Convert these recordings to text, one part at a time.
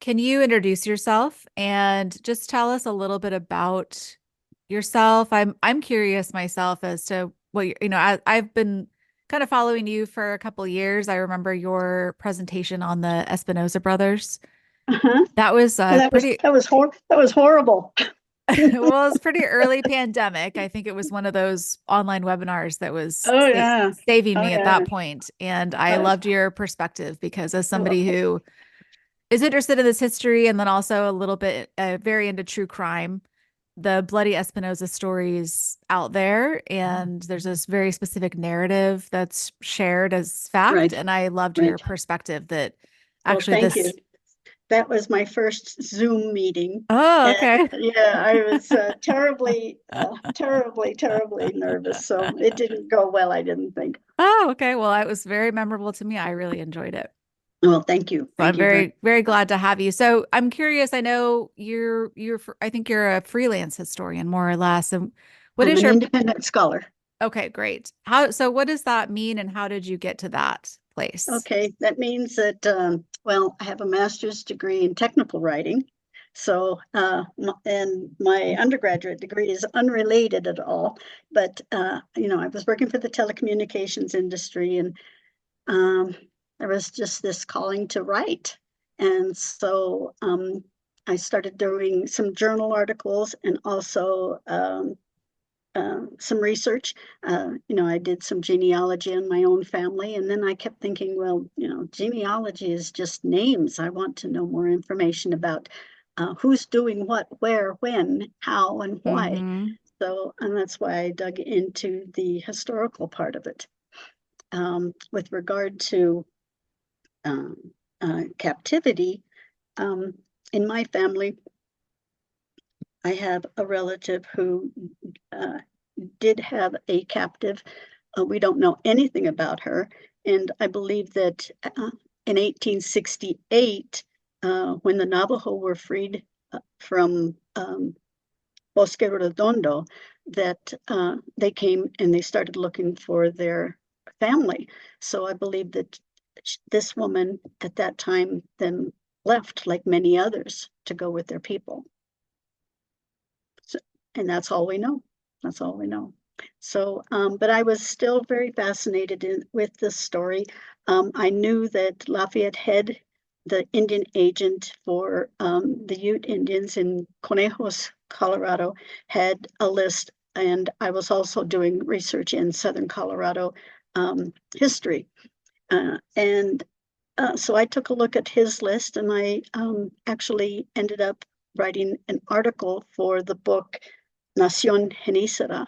can you introduce yourself and just tell us a little bit about yourself? I'm curious myself as to what I've been kind of following you for a couple years. I remember your presentation on the Espinosa brothers. Uh-huh. That was And pretty that was horrible. well, it was pretty early pandemic. I think it was one of those online webinars that was Oh yeah. saving Oh me at that yeah. point. And I Uh, loved your perspective because as somebody oh, who is interested in this history and then also a little bit very into true crime, the Bloody Espinosa stories out there, and there's this very specific narrative that's shared as fact. right, And I loved your right. perspective that Well, actually thank you. this. That was my first Zoom meeting. Oh, And okay. yeah, I was terribly nervous. So it didn't go well, I didn't think. Oh, okay. Well, it was very memorable to me. I really enjoyed it. Well, thank you. So I'm Thank you very very much. glad to have you. So I'm curious. I know I think you're a freelance historian more or less. And what I'm is an your, independent scholar. okay, great. So what does that mean and how did you get to that place? Okay, that means that, well, I have a master's degree in technical writing. So, and my undergraduate degree is unrelated at all. But, I was working for the telecommunications industry and there was just this calling to write. And so I started doing some journal articles and also some research. I did some genealogy in my own family, and then I kept thinking, well, genealogy is just names. I want to know more information about who's doing what, where, when, how, and why. Mm-hmm. So, and that's why I dug into the historical part of it. With regard to um, captivity, um, in my family, I have a relative who uh, did have a captive. We don't know anything about her. And I believe that in 1868, when the Navajo were freed from Bosque Redondo, that they came and they started looking for their family. So I believe that this woman at that time then left, like many others, to go with their people. So, and that's all we know. That's all we know. So, but I was still very fascinated with this story. I knew that Lafayette Head, the Indian agent for the Ute Indians in Conejos, Colorado, had a list, and I was also doing research in Southern Colorado history. And so I took a look at his list, and I actually ended up writing an article for the book Nacion Genizaro,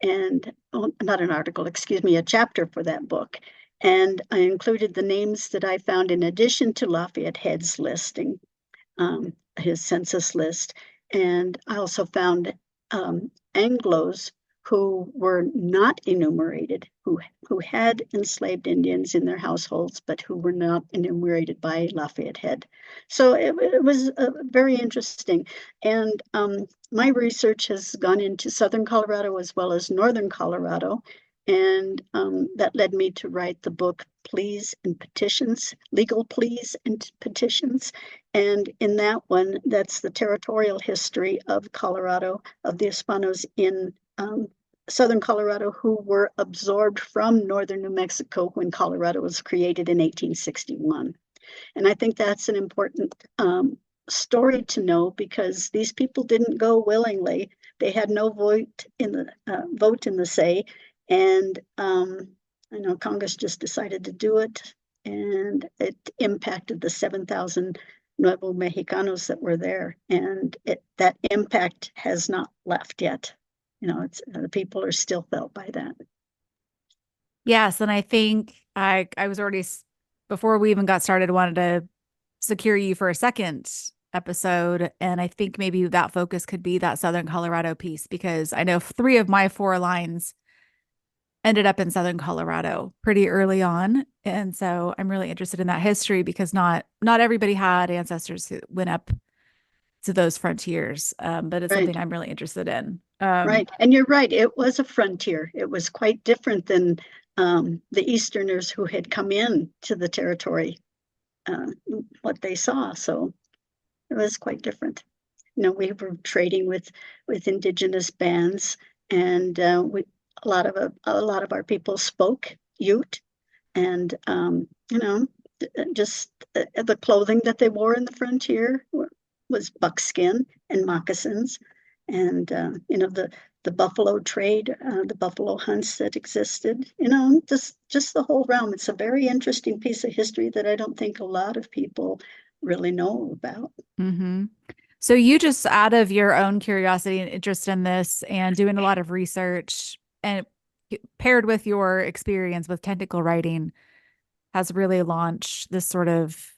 and not an article, excuse me, a chapter for that book. And I included the names that I found in addition to Lafayette Head's listing, his census list. And I also found Anglos who were not enumerated, who had enslaved Indians in their households, but who were not enumerated by Lafayette Head. So it was very interesting. And my research has gone into Southern Colorado as well as Northern Colorado. And that led me to write the book Pleas and Petitions, Legal Pleas and Petitions. And in that one, that's the territorial history of Colorado, of the Hispanos in Southern Colorado who were absorbed from northern New Mexico when Colorado was created in 1861. And I think that's an important story to know because these people didn't go willingly. They had no vote in the say, and I know Congress just decided to do it, and it impacted the 7,000 Nuevo Mexicanos that were there, and that impact has not left yet. It's the people are still felt by that. Yes, and I think I was already before we even got started wanted to secure you for a second episode, and I think maybe that focus could be that Southern Colorado piece because I know three of my four lines ended up in Southern Colorado pretty early on, and so I'm really interested in that history because not everybody had ancestors who went up to those frontiers, but it's something Right, I'm really interested in. right. And you're right, it was a frontier. It was quite different than the Easterners who had come in to the territory, uh, what they saw. So It was quite different. We were trading with indigenous bands, and a lot of our people spoke Ute, and just the clothing that they wore in the frontier was buckskin and moccasins, and the buffalo trade, the buffalo hunts that existed. Just the whole realm. It's a very interesting piece of history that I don't think a lot of people really know about. Mm-hmm. So you just out of your own curiosity and interest in this and doing a lot of research and paired with your experience with technical writing has really launched this sort of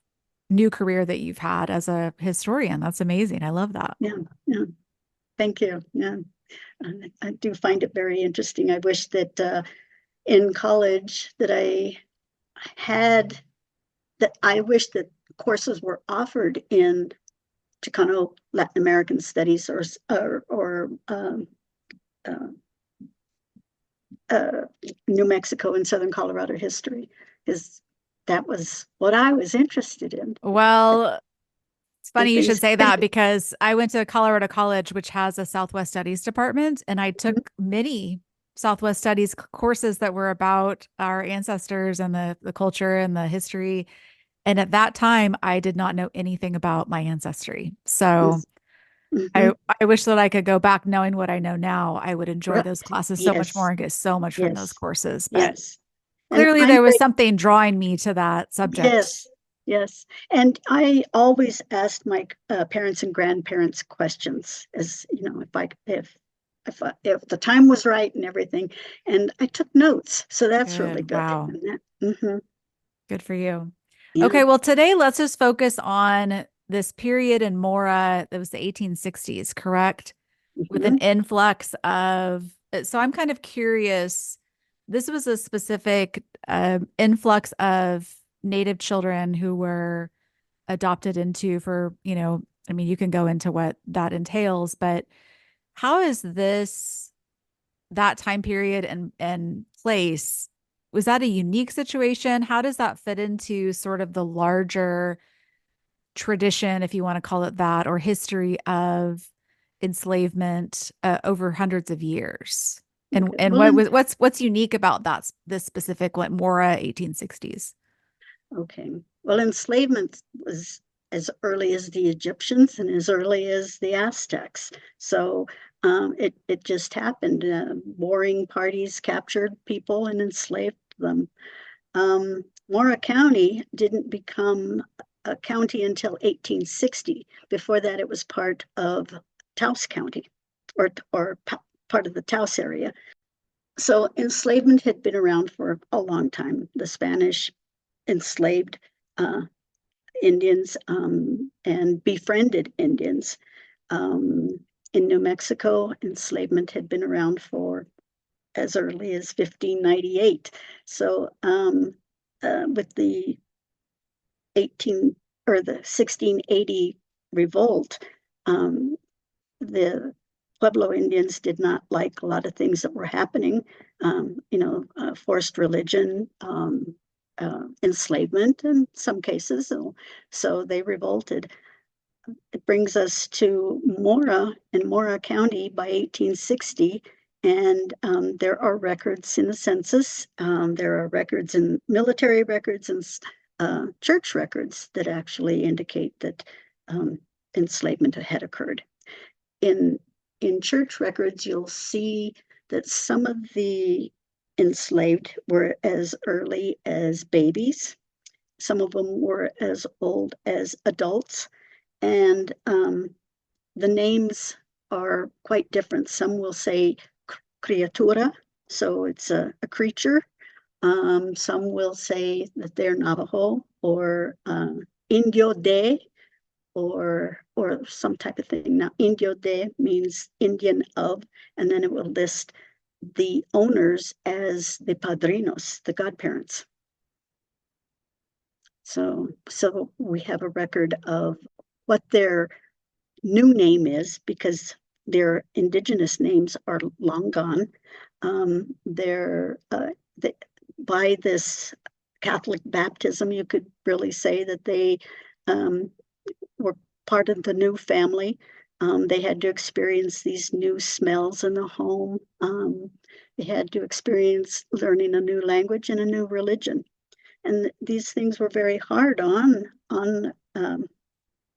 new career that you've had as a historian. That's amazing. I love that. Yeah, yeah. Thank you. Yeah. I do find it very interesting. I wish that in college that I wish that courses were offered in Chicano Latin American studies or New Mexico and Southern Colorado history, because that was what I was interested in. Well, it's funny you should Things, say that because I went to Colorado College, which has a Southwest Studies department, and I took many Southwest Studies courses that were about our ancestors and the culture and the history. And at that time, I did not know anything about my ancestry. So mm-hmm. I wish that I could go back knowing what I know now. I would enjoy those classes so much more Yes, and get so much from those yes, courses. But yes. And clearly I'm there was great. something drawing me to that subject. Yes, yes. And I always asked my parents and grandparents questions, as if the time was right and everything. And I took notes, so that's really Good. good. Wow. And that, Good for you. yeah. Okay, well, today let's just focus on this period in Mora that was the 1860s, correct? With an Mhm. influx of, so I'm kind of curious. This was a specific influx of Native children who were adopted into for, I mean, you can go into what that entails, but how is this, that time period and place, was that a unique situation? How does that fit into sort of the larger tradition, if you want to call it that, or history of enslavement over hundreds of years? And Okay. and Well, what's unique about this specific like Mora 1860s? okay. Well, enslavement was as early as the Egyptians and as early as the Aztecs. So it just happened. Warring parties captured people and enslaved them. Mora County didn't become a county until 1860. Before that, it was part of Taos County, or part of the Taos area. So enslavement had been around for a long time. The Spanish enslaved uh, Indians and befriended Indians. In New Mexico, enslavement had been around for as early as 1598. So with the 1680 revolt, the Pueblo Indians did not like a lot of things that were happening, forced religion, enslavement in some cases. So they revolted. It brings us to Mora in Mora County by 1860. And there are records in the census. There are records in military records and church records that actually indicate that enslavement had occurred. In church records, you'll see that some of the enslaved were as early as babies. Some of them were as old as adults. And the names are quite different. Some will say criatura, so it's a creature. Some will say that they're Navajo or Indio de, or some type of thing. Now, Indio de means Indian of, and then it will list the owners as the padrinos, the godparents. So we have a record of what their new name is, because their indigenous names are long gone. By this Catholic baptism, you could really say that they were part of the new family. They had to experience these new smells in the home. They had to experience learning a new language and a new religion. And these things were very hard on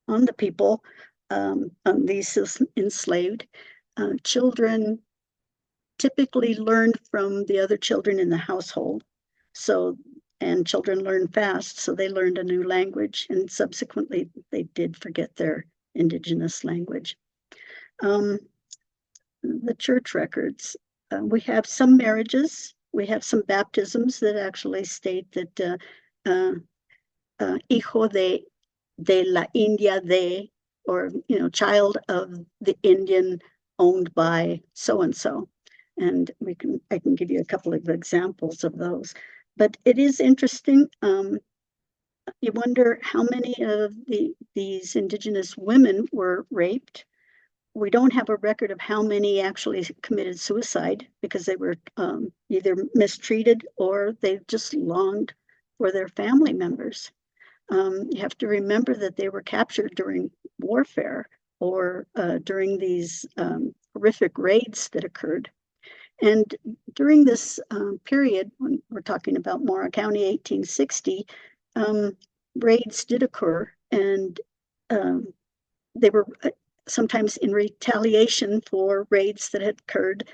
the people, on these enslaved. Children typically learned from the other children in the household. And children learn fast, so they learned a new language, and subsequently they did forget their indigenous language. The church records, we have some marriages, we have some baptisms that actually state that hijo de la India de, or child of the Indian owned by so and so. And I can give you a couple of examples of those. But it is interesting. You wonder how many of these indigenous women were raped. We don't have a record of how many actually committed suicide because they were either mistreated or they just longed for their family members. You have to remember that they were captured during warfare or during these horrific raids that occurred. And during this period, when we're talking about Mora County, 1860, raids did occur, and they were sometimes in retaliation for raids that had occurred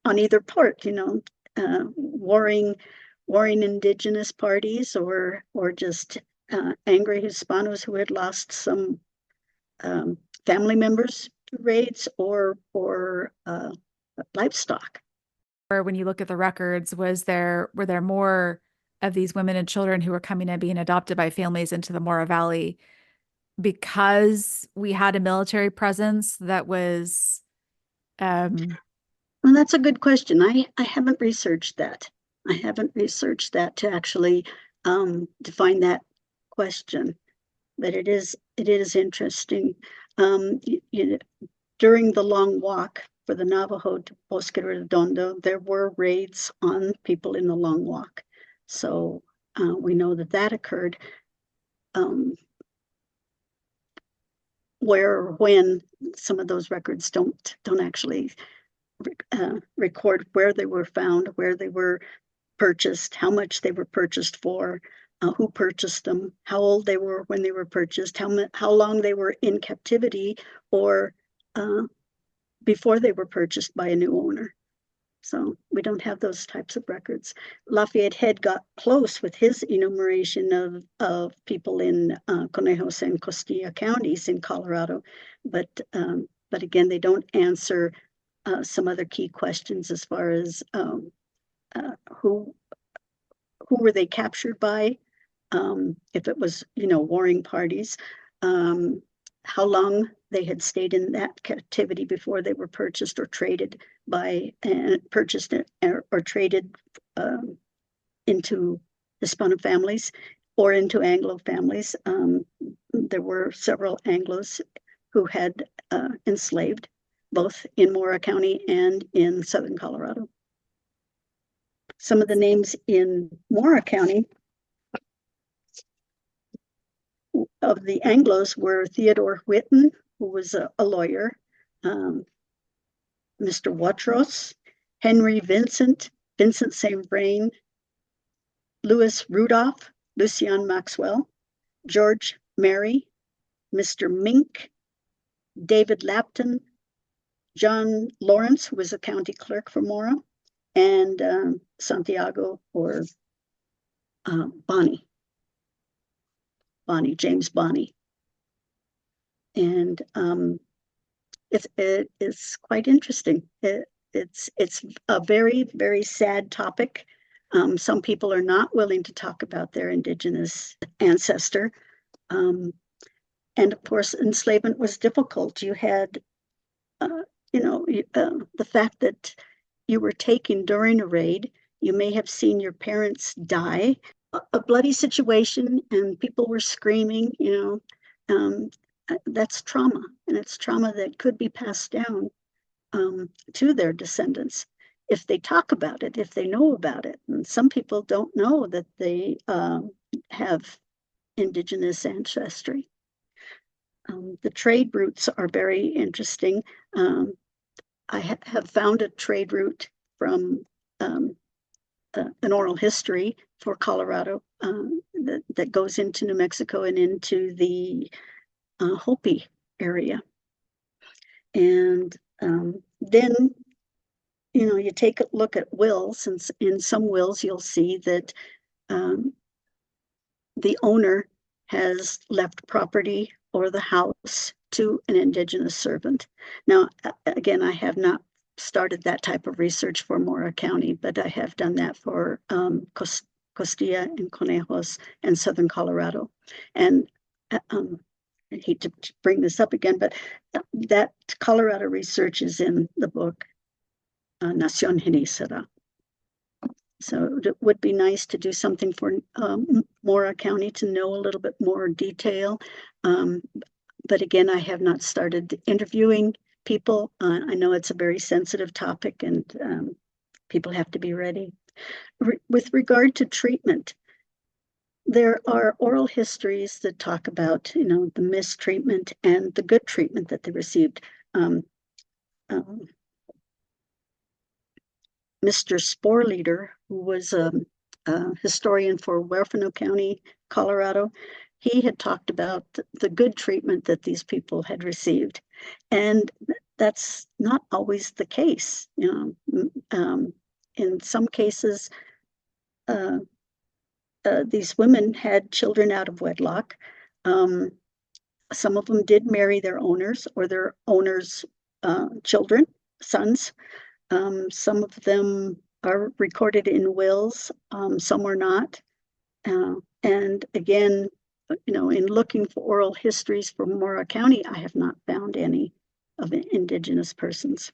on either part, warring indigenous parties or just angry Hispanos who had lost some family members to raids or livestock. Or when you look at the records, were there more of these women and children who were coming and being adopted by families into the Mora Valley because we had a military presence that was Well, that's a good question. I haven't researched that. I haven't researched that to actually define that question, but it is interesting. During the long walk for the Navajo to Bosque Redondo, there were raids on people in the long walk. So we know that occurred. When some of those records don't actually record where they were found, where they were purchased, how much they were purchased for, who purchased them, how old they were when they were purchased, how long they were in captivity, or before they were purchased by a new owner. So we don't have those types of records. Lafayette Head got close with his enumeration of people in Conejos and Costilla counties in Colorado, but again, they don't answer some other key questions as far as who were they captured by, if it was warring parties, how long they had stayed in that captivity before they were purchased or traded or traded into Hispano families or into Anglo families. There were several Anglos who had enslaved, both in Mora County and in southern Colorado. Some of the names in Mora County of the Anglos were Theodore Whitten, who was a lawyer, Mr. Watros, Henry Vincent St. Vrain, Louis Rudolph, Lucian Maxwell, George Mary, Mr. Mink, David Lapton, John Lawrence, who was a county clerk for Mora, and Santiago or James Bonney. And it's quite interesting. It's a very, very sad topic. Some people are not willing to talk about their indigenous ancestor. And of course, enslavement was difficult. You had, the fact that you were taken during a raid, you may have seen your parents die, a bloody situation, and people were screaming, that's trauma, and it's trauma that could be passed down to their descendants if they talk about it, if they know about it. And some people don't know that they have indigenous ancestry. The trade routes are very interesting. I have found a trade route from an oral history for Colorado that goes into New Mexico and into the Hopi area. And then, you take a look at wills, and in some wills, you'll see that the owner has left property or the house to an indigenous servant. Now, again, I have not started that type of research for Mora County, but I have done that for Costilla and Conejos and Southern Colorado. And I hate to bring this up again, but that Colorado research is in the book Nacion Genizaro. So it would be nice to do something for Mora County to know a little bit more detail. But again, I have not started interviewing people. I know it's a very sensitive topic, and people have to be ready. With regard to treatment, there are oral histories that talk about, the mistreatment and the good treatment that they received. Mr. Sporleader, who was a historian for Huerfano County, Colorado, he had talked about the good treatment that these people had received. And that's not always the case. In some cases, these women had children out of wedlock. Some of them did marry their owners or their owners' children, sons. Some of them are recorded in wills, some are not. And again, in looking for oral histories for Mora County, I have not found any of indigenous persons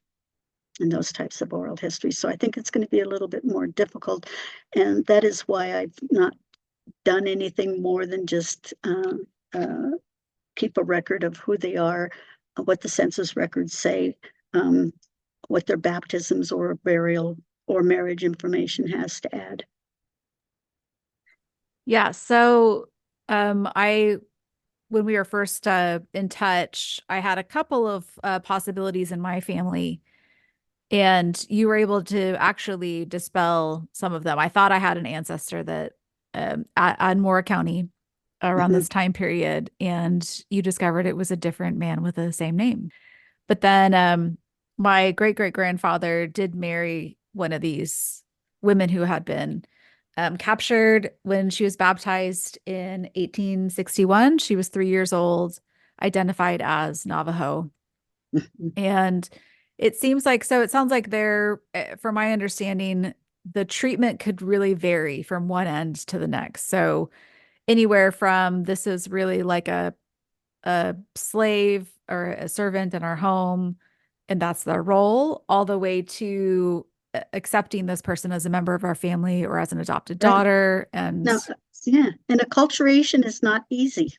in those types of oral histories. So I think it's going to be a little bit more difficult. And that is why I've not done anything more than just keep a record of who they are, what the census records say, what their baptisms or burial or marriage information has to add. Yeah. So when we were first in touch, I had a couple of possibilities in my family, and you were able to actually dispel some of them. I thought I had an ancestor that on Mora County around this time period, and you discovered it was a different man with the same name. But then my great-great-grandfather did marry one of these women who had been captured when she was baptized in 1861. She was 3 years old, identified as Navajo. And it sounds like there, from my understanding, the treatment could really vary from one end to the next. So anywhere from this is really like a slave or a servant in our home, and that's their role, all the way to accepting this person as a member of our family or as an adopted daughter. And now, yeah, and acculturation is not easy.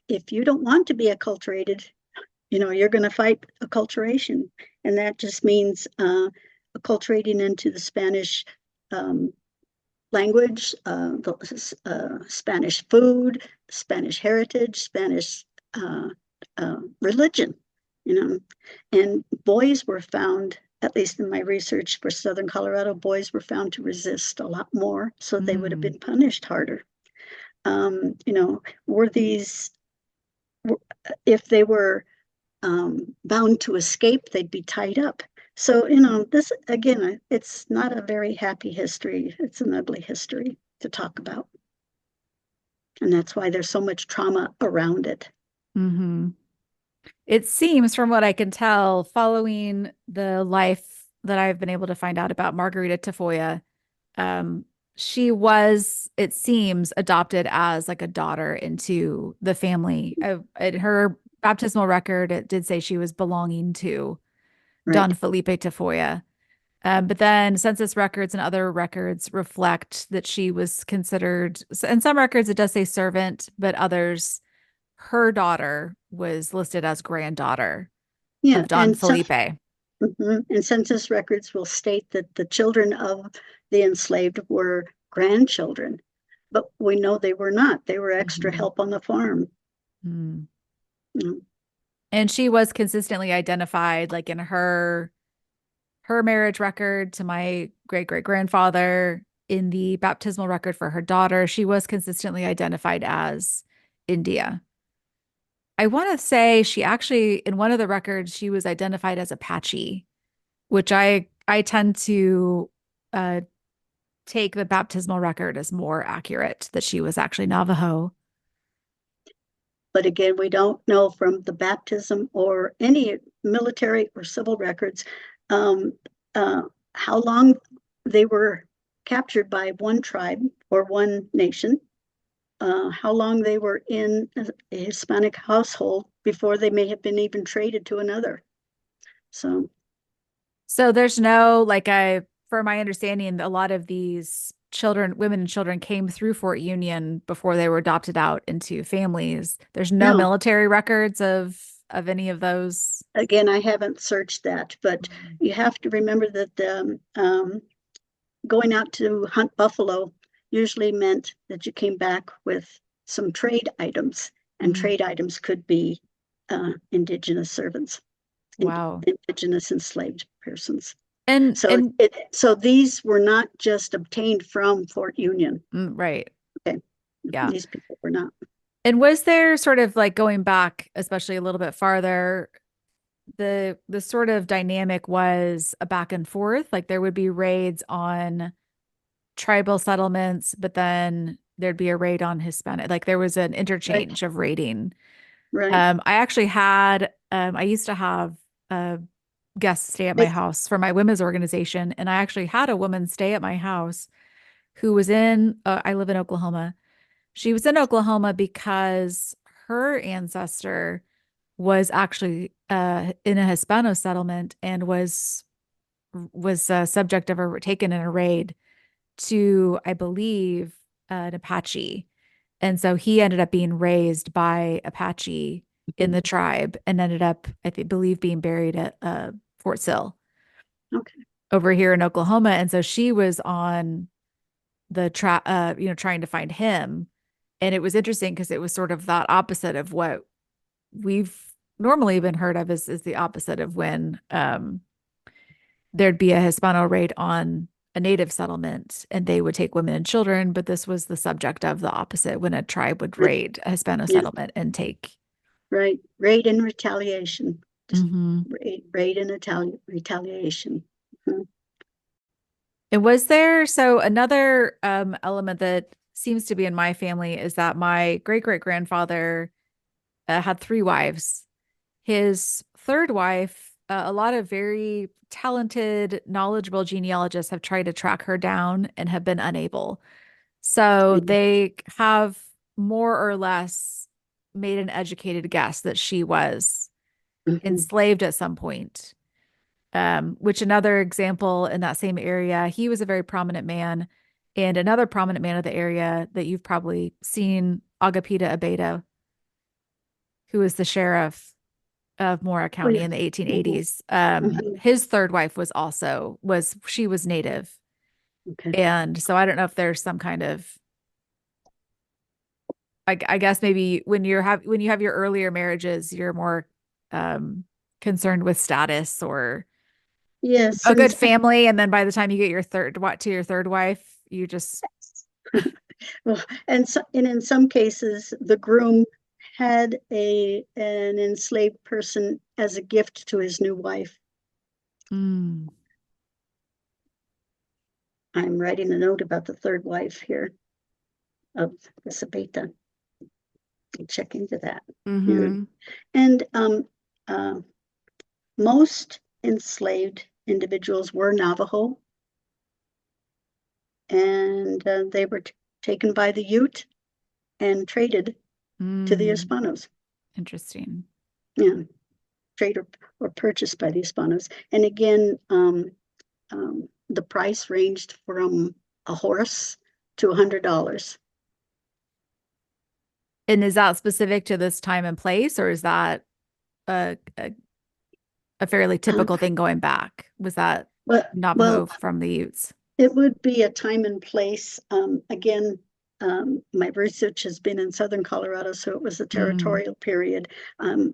If you don't want to be acculturated, you're going to fight acculturation, and that just means acculturating into the Spanish language, the Spanish food, Spanish heritage, Spanish religion, and boys were found, at least in my research for Southern Colorado, boys were found to resist a lot more, so they would have been punished harder. If they were bound to escape, they'd be tied up. So, this, again, it's not a very happy history. It's an ugly history to talk about. And that's why there's so much trauma around it. It seems, from what I can tell, following the life that I've been able to find out about Margarita Tafoya, she was, it seems, adopted as like a daughter into the family. In her baptismal record, it did say she was belonging to Don Felipe Tafoya. But then census records and other records reflect that she was considered, in some records it does say servant, but others, her daughter was listed as granddaughter of Don Felipe. And census records will state that the children of the enslaved were grandchildren, but we know they were not. They were extra help on the farm. Mm. And she was consistently identified, like in her marriage record to my great great grandfather, in the baptismal record for her daughter, she was consistently identified as India. I want to say she actually, in one of the records, she was identified as Apache, which I tend to uh, take the baptismal record as more accurate, that she was actually Navajo. But again, we don't know from the baptism or any military or civil records um, how long they were captured by one tribe or one nation, how long they were in a Hispanic household before they may have been even traded to another. So there's no, like, for my understanding, a lot of these children, women and children came through Fort Union before they were adopted out into families. There's no No, military records of any of those. again, I haven't searched that, but Mm. you have to remember that going out to hunt buffalo usually meant that you came back with some trade items, and Mm. trade items could be indigenous servants, Wow. indigenous enslaved persons. And So and so these were not just obtained from Fort Union. right. Okay, Yeah. these people were not. And was there sort of like going back, especially a little bit farther, the sort of dynamic was a back and forth, like there would be raids on tribal settlements, but then there'd be a raid on Hispanic. Like there was an Right, interchange of raiding. right. I used to have a guest stay at my They, house for my women's organization, and I actually had a woman stay at my house who was I live in Oklahoma. She was in Oklahoma because her ancestor was actually in a Hispano settlement and was subject of a taken in a raid to, I believe, an Apache. And so he ended up being raised by Apache in the tribe and ended up, believe, being buried at Fort Sill okay. over here in Oklahoma. And so she was on trying to find him. And it was interesting because it was sort of that opposite of what we've normally been heard of, is the opposite of when there'd be a Hispano raid on a native settlement and they would take women and children, but this was the subject of the opposite, when a tribe would raid a Hispano Yeah, settlement and take. right. Raid and retaliation. Just Mhm. raid and retaliation. Mhm. And was there, so another element that seems to be in my family is that my great great grandfather had three wives. His third wife, a lot of very talented, knowledgeable genealogists have tried to track her down and have been unable. So they have more or less made an educated guess that she was Mhm. enslaved at some point. Which, another example in that same area, he was a very prominent man. And another prominent man of the area that you've probably seen, Agapita Abeda, who was the sheriff of Mora Oh, County yeah. in the Mhm. 1880s. Mhm. His third wife she was native. Okay. And so I don't know if there's some kind of, I guess maybe when you have your earlier marriages, you're more um, concerned with status or Yes, a and good family, and then by the time you get your third wife, you just. well, and in some cases, the groom had an enslaved person as a gift to his new wife. Mm. I'm writing a note about the third wife here of the Sabeta. Check into that. Yeah. Mm-hmm. And uh, most enslaved individuals were Navajo, and they were taken by the Ute and traded to the Mm. Hispanos. Interesting. Yeah, traded or purchased by the Hispanos. And again, the price ranged from a horse to $100. And is that specific to this time and place, or is that a fairly Uh, typical thing going back? Was that but well, Navajo from the Utes? it would be a time and place. Again, My research has been in southern Colorado, so it was a Mm. territorial period. I'm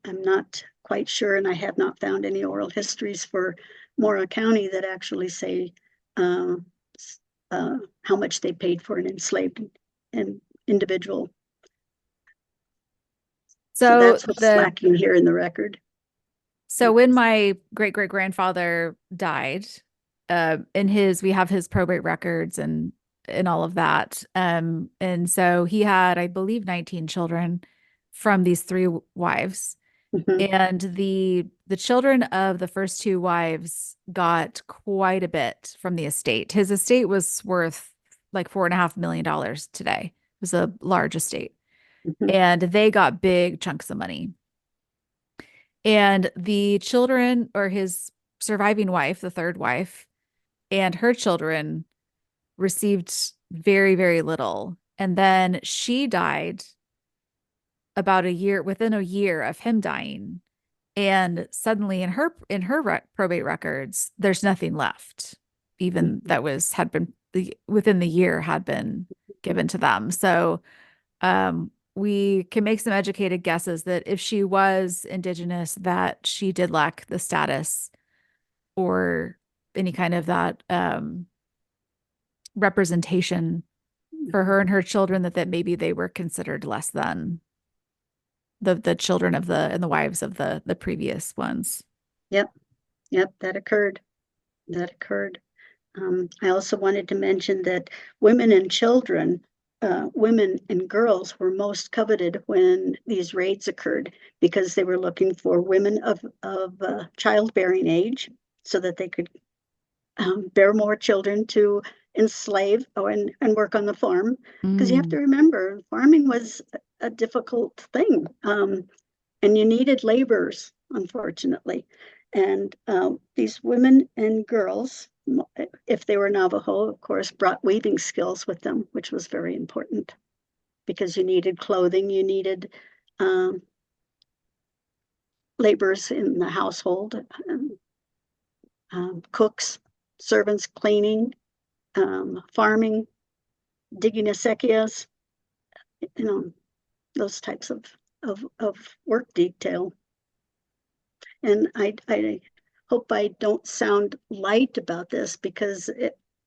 not quite sure, and I have not found any oral histories for Mora County that actually say how much they paid for an enslaved individual. So So that's what's lacking here in the record. so when my great great grandfather died, we have his probate records and all of that. And so he had, I believe, 19 children from these three wives. Mhm. And the children of the first two wives got quite a bit from the estate. His estate was worth like $4.5 million today. It was a large estate. Mhm. And they got big chunks of money. And the children, or his surviving wife, the third wife, and her children received very, very little. And then she died about within a year of him dying. And suddenly in her probate records, there's nothing left, even Mhm. that had been within the year had been given to them. So we can make some educated guesses that if she was indigenous, that she did lack the status or any kind of that representation for her and her children, that maybe they were considered less than the children of the wives of the previous ones. Yep, yep, that occurred. That occurred. I also wanted to mention that women and children, women and girls were most coveted when these raids occurred because they were looking for women of childbearing age so that they could bear more children to enslave and work on the farm. Because you have to Mm. remember, farming was a difficult thing, and you needed laborers, unfortunately. And these women and girls, if they were Navajo, of course, brought weaving skills with them, which was very important because you needed clothing, you needed um, laborers in the household, cooks, servants, cleaning, farming, digging acequias, you know, those types of work detail. And I hope I don't sound light about this because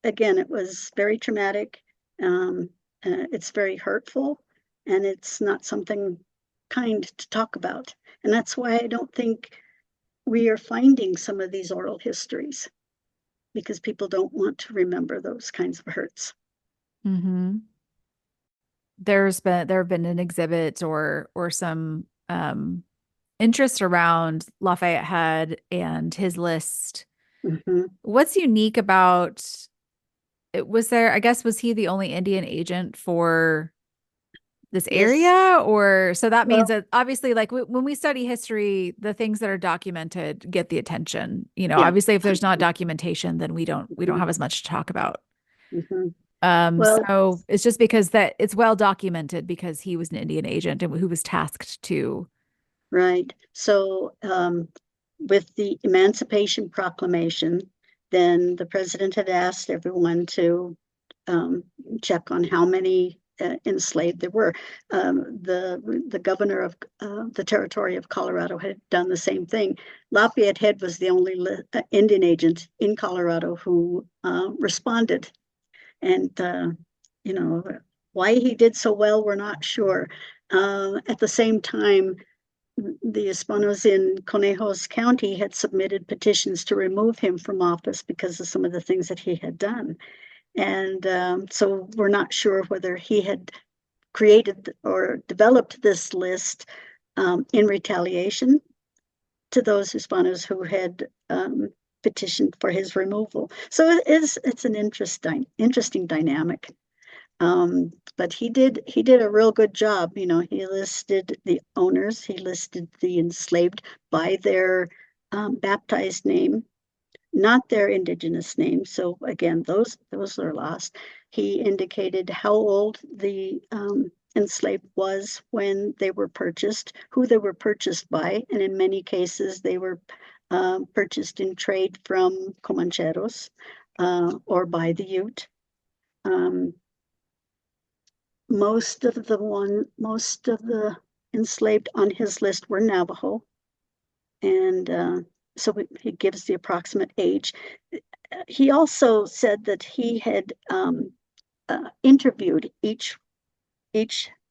again, it was very traumatic. Um, it's very hurtful, and it's not something kind to talk about. And that's why I don't think we are finding some of these oral histories because people don't want to remember those kinds of hurts. Hmm. There have been an exhibit or some interest around Lafayette Head and his list. Mhm. What's unique about it? Was there, I guess, was he the only Indian agent for this Yes. area? Or so that means Well, that obviously, like when we study history, the things that are documented get the attention. yeah. Obviously, if there's not documentation, then we don't have as much to talk about. Mhm. Well, So it's just because that it's well documented because he was an Indian agent and who was tasked to. right. So, with the Emancipation Proclamation, then the president had asked everyone to um, check on how many enslaved there were. The governor of the territory of Colorado had done the same thing. Lafayette Head was the only Indian agent in Colorado who responded, and you know why he did so well, we're not sure. At the same time, the Hispanos in Conejos County had submitted petitions to remove him from office because of some of the things that he had done. And so we're not sure whether he had created or developed this list in retaliation to those Hispanos who had petitioned for his removal. So it's an interesting dynamic. But he did a real good job. He listed the owners, he listed the enslaved by their baptized name, not their indigenous name. So again, those are lost. He indicated how old the enslaved was when they were purchased, who they were purchased by, and in many cases they were purchased in trade from Comancheros or by the Ute. Um, most of the enslaved on his list were Navajo. And so he gives the approximate age. He also said that he had interviewed each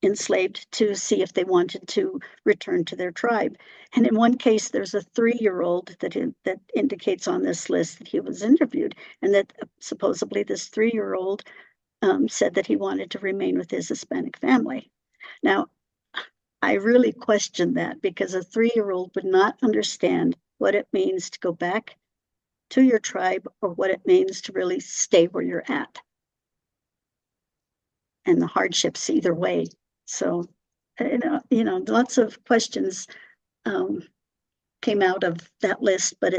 enslaved to see if they wanted to return to their tribe. And in one case, there's a 3-year-old that indicates on this list that he was interviewed, and that supposedly this 3-year-old said that he wanted to remain with his Hispanic family. Now, I really question that, because a 3-year-old would not understand what it means to go back to your tribe, or what it means to really stay where you're at, and the hardships either way. So, lots of questions came out of that list, but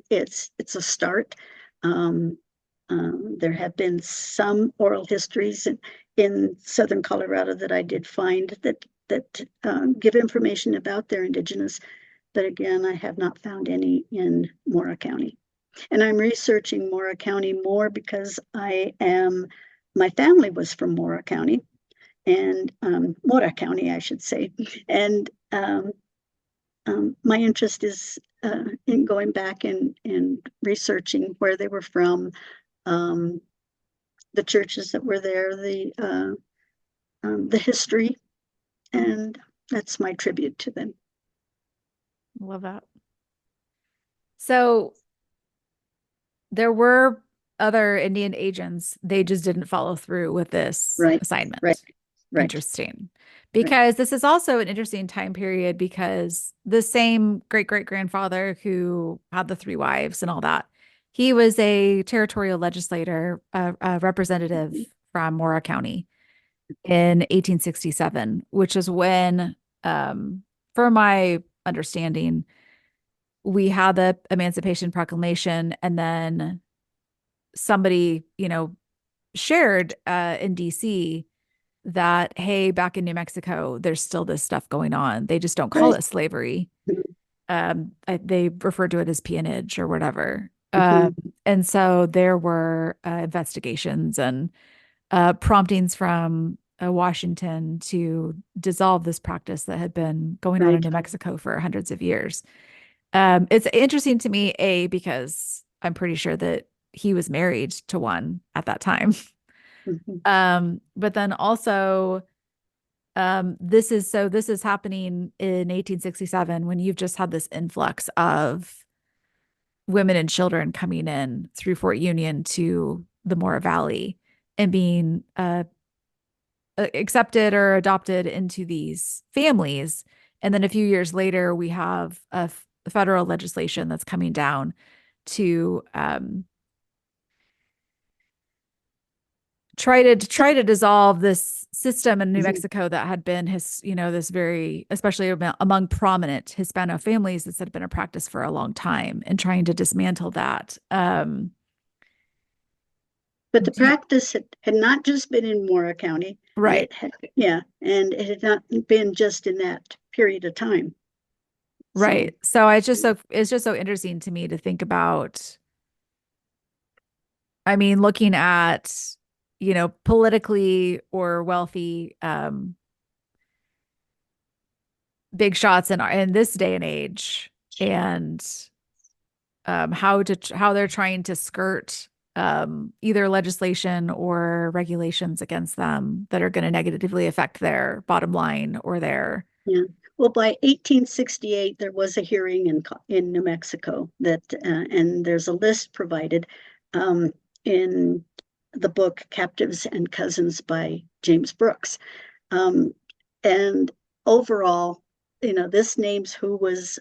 it's a start. There have been some oral histories in southern Colorado that I did find that give information about their indigenous, but again, I have not found any in Mora County. And I'm researching Mora County more because my family was from Mora County, and Mora County, I should say. And my interest is in going back and researching where they were from, the churches that were there, the history, and that's my tribute to them. Love that. So there were other Indian agents. They just didn't follow through with this assignment. Right. Interesting. Because this is also an interesting time period, because the same great-great-grandfather who had the 3 wives and all that, he was a territorial legislator, a representative from Mora County in 1867, which is when, for my understanding, we had the Emancipation Proclamation, and then somebody, shared in DC that, hey, back in New Mexico, there's still this stuff going on. They just don't call it slavery. They refer to it as peonage or whatever. And so there were investigations and promptings from Washington to dissolve this practice that had been going on in New Mexico for hundreds of years. It's interesting to me, because I'm pretty sure that he was married to one at that time. But then also, this is happening in 1867, when you've just had this influx of women and children coming in through Fort Union to the Mora Valley and being accepted or adopted into these families. And then a few years later, we have a federal legislation that's coming down to try to dissolve this system in New Mexico that had been this very, especially among prominent Hispano families, this had been a practice for a long time, and trying to dismantle that. But the practice had not just been in Mora County, right? And it had not been just in that period of time, right? So it's just so interesting to me to think about. I mean, looking at politically or wealthy big shots in this day and age, and how they're trying to skirt either legislation or regulations against them that are going to negatively affect their bottom line or their. Well, by 1868, there was a hearing in New Mexico and there's a list provided in the book Captives and Cousins by James Brooks. And overall, this names who was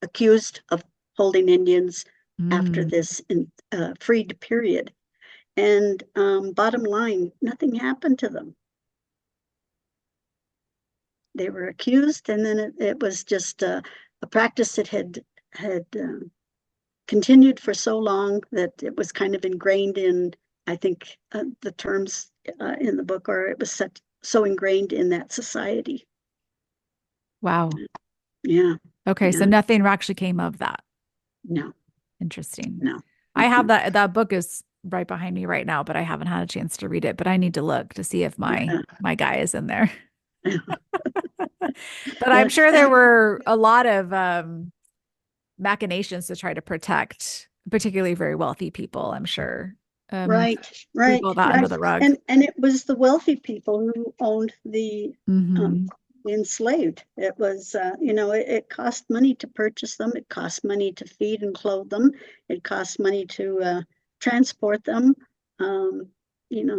accused of holding Indians after this freed period. And bottom line, nothing happened to them. They were accused, and then it was just a practice that had continued for so long that it was kind of ingrained in, I think, the terms in the book, or it was so ingrained in that society. Wow. Yeah. Okay, so nothing actually came of that. No. Interesting. No. I have that book is right behind me right now, but I haven't had a chance to read it. But I need to look to see if my Yeah. my guy is in there. But I'm Yeah. sure there were a lot of machinations to try to protect, particularly very wealthy people, I'm sure. Right, Sweep right, all that under right. the rug. And it was the wealthy people who owned Hmm. the enslaved. It was, it cost money to purchase them. It cost money to feed and clothe them. It cost money to transport them. Um,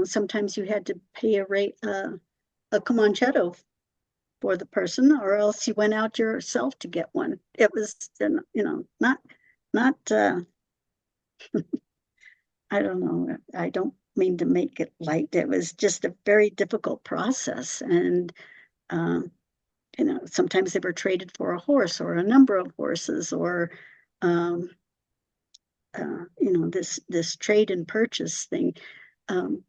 sometimes you had to pay a comanchero for the person, or else you went out yourself to get one. It was, not I don't know. I don't mean to make it light. It was just a very difficult process. And, um, sometimes they were traded for a horse or a number of horses or, um, this trade and purchase thing. Um,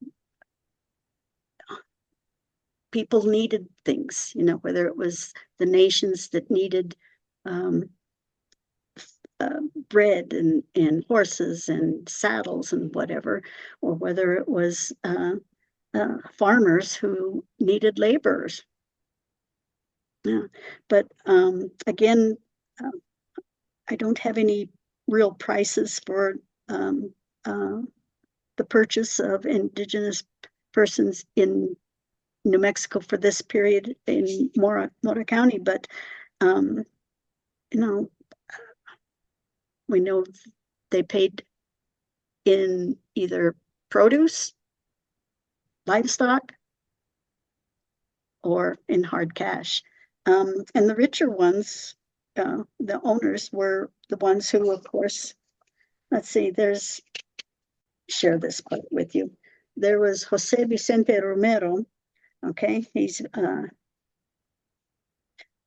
People needed things, whether it was the nations that needed um, bread and horses and saddles and whatever, or whether it was farmers who needed laborers. Yeah, but again, uh, I don't have any real prices for um, uh, the purchase of indigenous persons in New Mexico for this period in Mora County, but um, you know, we know they paid in either produce, livestock, or in hard cash. And the richer ones, the owners were the ones who, of course, let's see, share this part with you. There was Jose Vicente Romero, okay,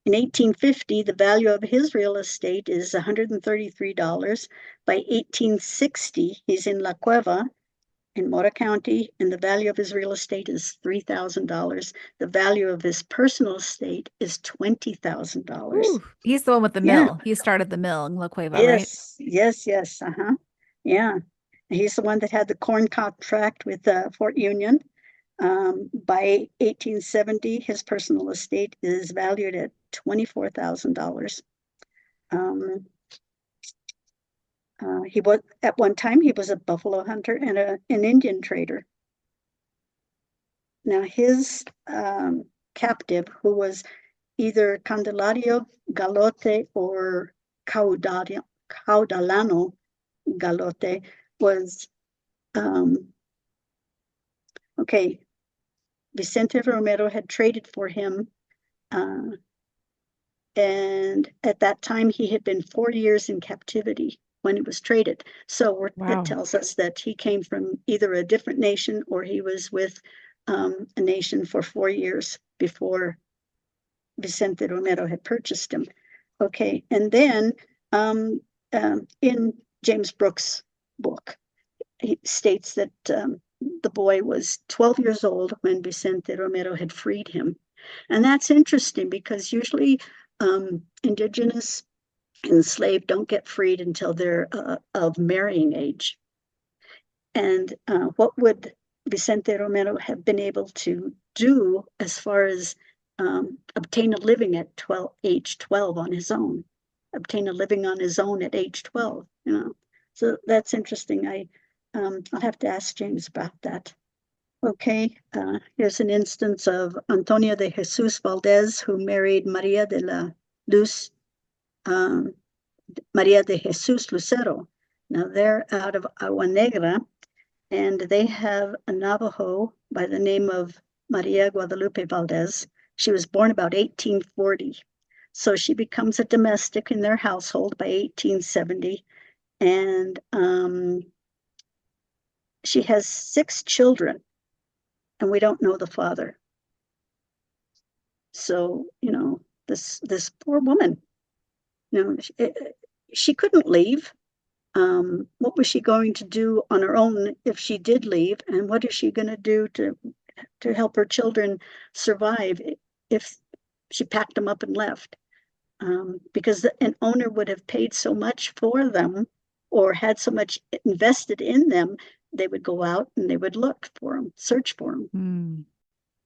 in 1850, the value of his real estate is $133. By 1860, he's in La Cueva in Mora County, and the value of his real estate is $3,000. The value of his personal estate is $20,000. Ooh, he's the one with the Yeah. mill. He started the mill in La Cueva, right? Yes. Yes. Yes. Uh-huh. Yeah. He's the one that had the corn contract with Fort Union. By 1870, his personal estate is valued at $24,000. Um, he was at one time he was a buffalo hunter and an Indian trader. Now his captive, who was either Candelario Galote or Caudalano Galote, was okay. Vicente Romero had traded for him, and at that time he had been 4 years in captivity when he was traded. So it Wow. tells us that he came from either a different nation or he was with a nation for 4 years before Vicente Romero had purchased him. Okay, and then in James Brooks' book, he states that the boy was 12 years old when Vicente Romero had freed him. And that's interesting because usually indigenous enslaved don't get freed until they're of marrying age. And what would Vicente Romero have been able to do as far as obtain a living at age 12 on his own? Obtain a living on his own at age 12, So that's interesting. I'll have to ask James about that. Okay, here's an instance of Antonia de Jesus Valdez, who married Maria de la Luz, Maria de Jesus Lucero. Now they're out of Agua Negra, and they have a Navajo by the name of Maria Guadalupe Valdez. She was born about 1840. So she becomes a domestic in their household by 1870. And she has 6 children, and we don't know the father. So, this poor woman, she couldn't leave. What was she going to do on her own if she did leave? And what is she going to do to help her children survive if she packed them up and left? Because an owner would have paid so much for them or had so much invested in them they would go out and they would look for them, search for them. Mm.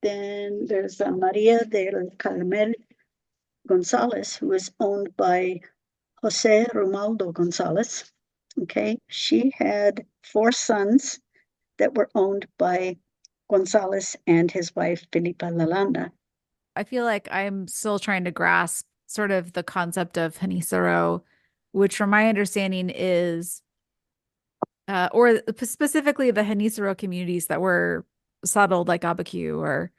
Then there's Maria del Carmel Gonzales, who is owned by Jose Romualdo Gonzales. Okay, she had 4 sons that were owned by Gonzales and his wife, Felipa Lalanda. I feel like I'm still trying to grasp sort of the concept of Genizaro, which from my understanding is, or specifically the Genizaro communities that were settled like Abacu or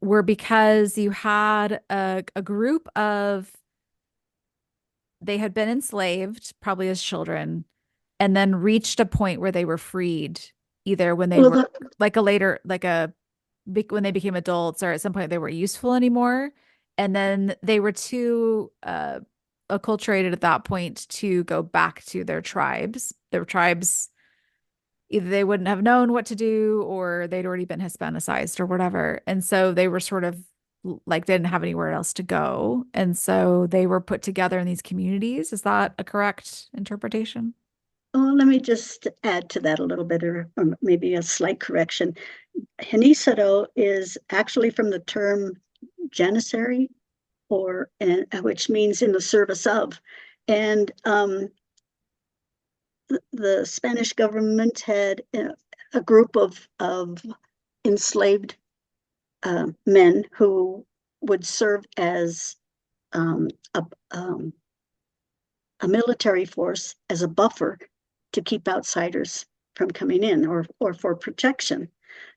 were because you had a group of, they had been enslaved probably as children and then reached a point where they were freed, either when they Well, were like a later, like a when they became adults or at some point they weren't useful anymore. And then they were too acculturated at that point to go back to their tribes. Their tribes, either they wouldn't have known what to do or they'd already been Hispanicized or whatever. And so they were sort of like didn't have anywhere else to go. And so they were put together in these communities. Is that a correct interpretation? oh, let me just add to that a little bit, or maybe a slight correction. Genizaro is actually from the term janissary, or which means in the service of. And the Spanish government had a group of enslaved men who would serve as a military force, as a buffer to keep outsiders from coming in, or for protection.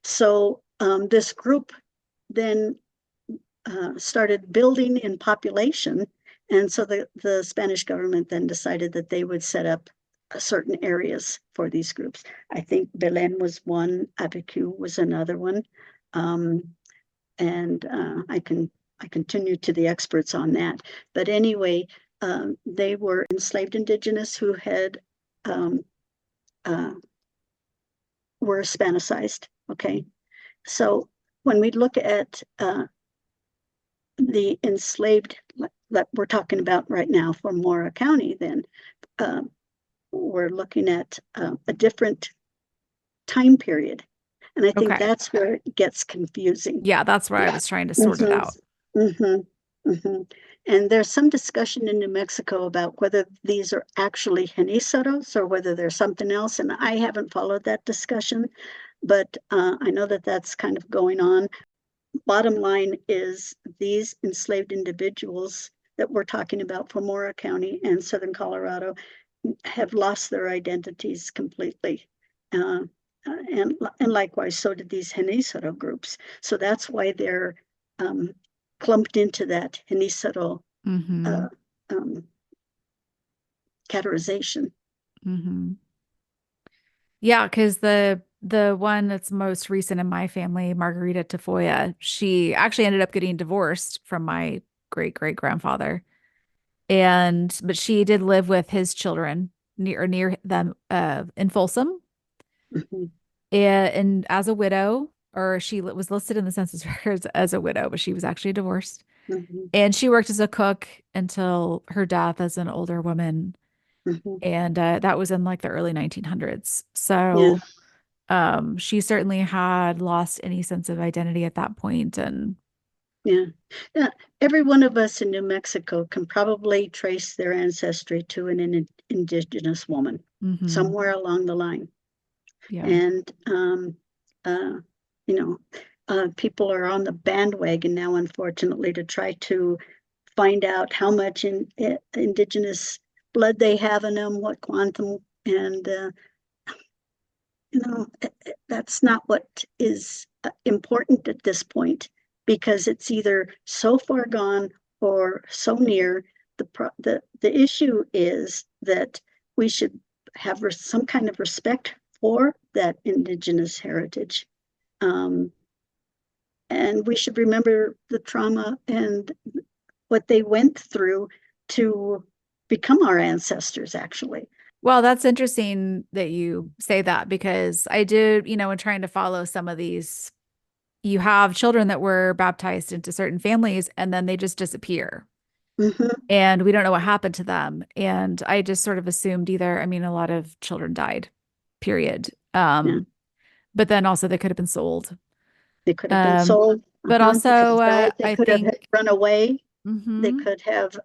So this group then started building in population. And so the Spanish government then decided that they would set up certain areas for these groups. I think Belen was one, Abicu was another one. And I continue to the experts on that. But anyway, they were enslaved indigenous who had were Hispanicized. Okay, so when we look at the enslaved that we're talking about right now for Mora County, then we're looking at a different time period. And I think Okay. that's where it gets confusing. Yeah, that's where I was trying to sort it out. And there's some discussion in New Mexico about whether these are actually Genizaros or whether they're something else. And I haven't followed that discussion, but I know that that's kind of going on. Bottom line is these enslaved individuals that we're talking about for Mora County and Southern Colorado have lost their identities completely. And likewise, so did these Genizaro groups. So that's why they're clumped into that Genizaro categorization. Yeah, because the one that's most recent in my family, Margarita Tafoya, she actually ended up getting divorced from my great grandfather. But she did live with his children near them in Folsom. And as a widow, or she was listed in the census records as a widow, but she was actually divorced. And she worked as a cook until her death as an older woman. And that was in like the early 1900s. So she certainly had lost any sense of identity at that point. And yeah, every one of us in New Mexico can probably trace their ancestry to an indigenous woman somewhere along the line. Yeah. And people are on the bandwagon now, unfortunately, to try to find out how much indigenous blood they have in them, what quantum, and that's not what is important at this point, because it's either so far gone or so near. The issue is that we should have some kind of respect for that indigenous heritage. And we should remember the trauma and what they went through to become our ancestors, actually. Well, that's interesting that you say that, because I did, in trying to follow some of these, you have children that were baptized into certain families and then they just disappear. And we don't know what happened to them. And I just sort of assumed a lot of children died. period. Yeah. But then also they could have been sold. They could have been sold. But They could also, have died. They I could have think run away. They mhm, could have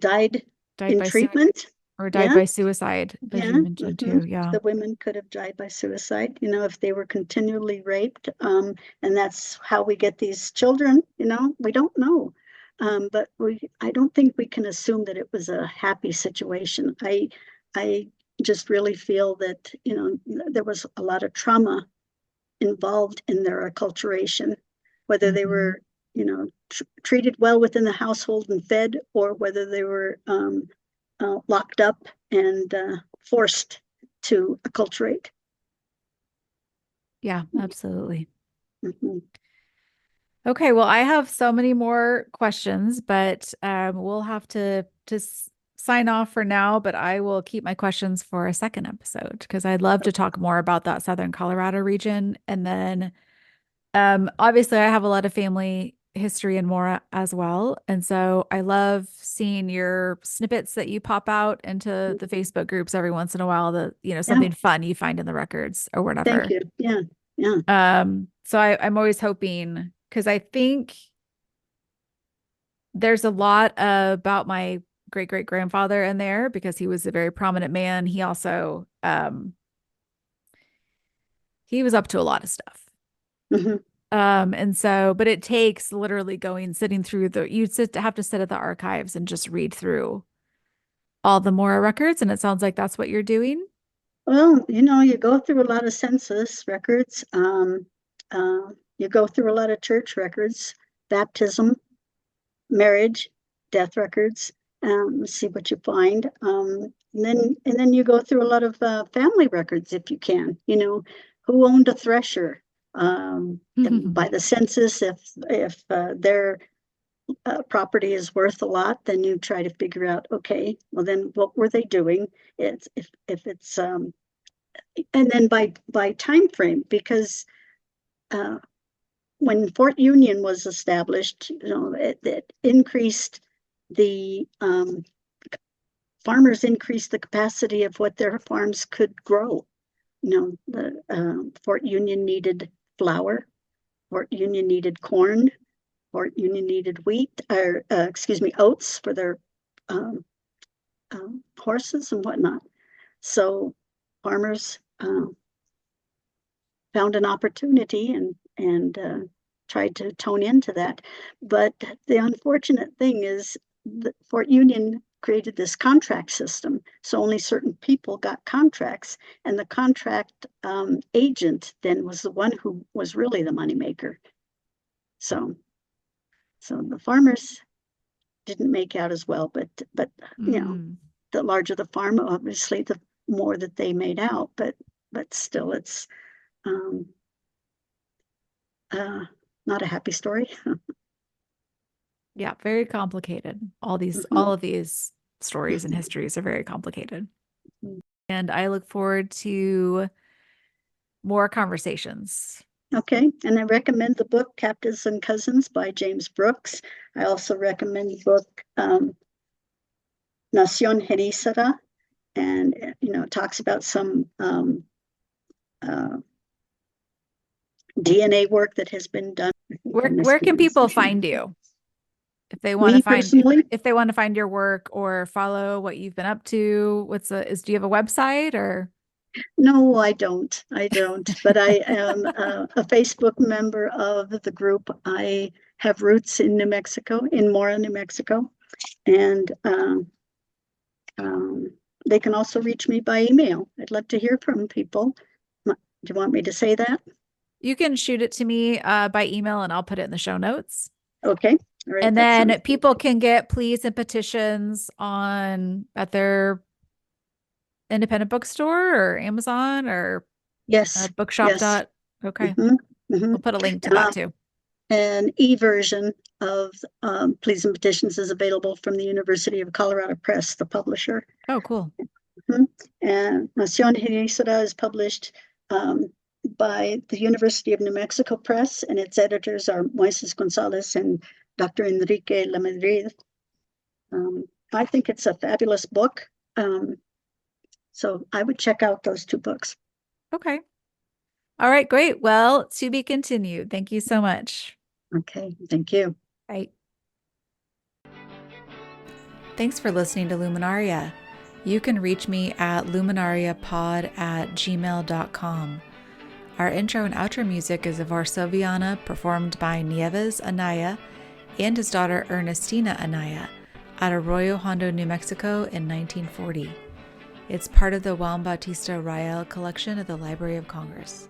died died in by suicide treatment. or died Yeah, by suicide, as yeah. you mentioned too. Yeah. The women could have died by suicide, if they were continually raped. And that's how we get these children, we don't know. But I don't think we can assume that it was a happy situation. I just really feel that, there was a lot of trauma involved in their acculturation, whether they were, treated well within the household and fed, or whether they were locked up and forced to acculturate. Yeah, absolutely. Mhm. Okay, well, I have so many more questions, but we'll have to just sign off for now. But I will keep my questions for a second episode because I'd love to talk more about that Southern Colorado region. And then obviously I have a lot of family history in Mora as well. And so I love seeing your snippets that you pop out into the Facebook groups every once in a while that, Yeah, something fun you find in the records or thank whatever. you. Yeah, yeah, So I'm always hoping because I think there's a lot about my great great grandfather in there because he was a very prominent man. He also he was up to a lot of stuff. hmm And so, but it takes literally sitting through have to sit at the archives and just read through all the Mora records. And it sounds like that's what you're doing. Well, you go through a lot of census records. You go through a lot of church records, baptism, marriage, death records. See what you find. And then you go through a lot of family records if you can. Who owned a thresher? By the census, if their property is worth a lot, then you try to figure out, okay, well then what were they doing? It's if it's and then by time frame, because uh, when Fort Union was established, it increased the farmers increased the capacity of what their farms could grow. The Fort Union needed flour, Fort Union needed corn, Fort Union needed wheat, or excuse me, oats for their um, horses and whatnot. So farmers found an opportunity and tried to tone into that. But the unfortunate thing is that Fort Union created this contract system, so only certain people got contracts, and the contract agent then was the one who was really the moneymaker. So the farmers didn't make out as well, but the larger the farm, obviously, the more that they made out. But still, it's um, not a happy story. Yeah, very complicated. All of these stories and histories are very complicated. And I look forward to more conversations. Okay, and I recommend the book Captives and Cousins by James Brooks. I also recommend the book Nacion, and it talks about some DNA work that has been done. Where can people find you if they want Me to find personally? if they want to find your work or follow what you've been up to? Do you have a website or? No, I don't. But I am a Facebook member of the group. I have roots in New Mexico, in Mora, New Mexico, and they can also reach me by email. I'd love to hear from people. Do you want me to say that? You can shoot it to me by email and I'll put it in the show notes. Okay. All right. And then people can get pleas and petitions at their independent bookstore or Amazon or Yes. bookshop. Yes. Okay. Mm-hmm. We'll put a link to that too. An e-version of Pleas and Petitions is available from the University of Colorado Press, the publisher. Oh, cool. And Nacion is published by the University of New Mexico Press, and its editors are Moises Gonzales and Dr. Enrique Lamadrid. I think it's a fabulous book. So I would check out those two books. Okay. All right, great. Well, to be continued. Thank you so much. Okay, thank you. Bye. Thanks for listening to Luminaria. You can reach me at luminariapod@gmail.com. Our intro and outro music is of Varsoviana, performed by Nieves Anaya and his daughter Ernestina Anaya at Arroyo Hondo, New Mexico in 1940. It's part of the Juan Bautista Rael collection at the Library of Congress.